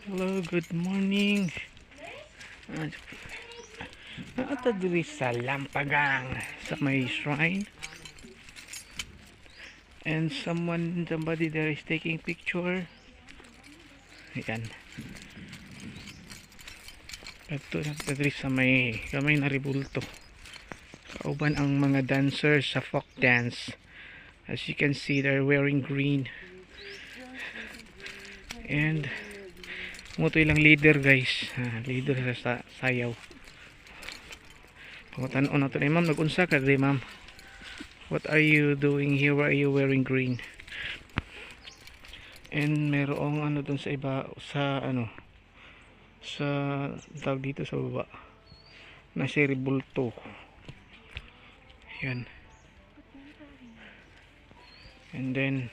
Hello, good morning. Ata diri sa Lampagang sa may shrine. And somebody there is taking picture. Ayan. Ito na diri sa may kamay na ribulto. Kauban ang mga dancers sa folk dance. As you can see, they're wearing green. And muto ilang leader guys, leader sa sayaw. Pangutan-on nato ni ma'am, nagunsa ka di ma'am? What are you doing here? Why are you wearing green? And merong ano dun sa iba, sa ano, sa tawag dito sa baba na si Ribulto. Yan. And then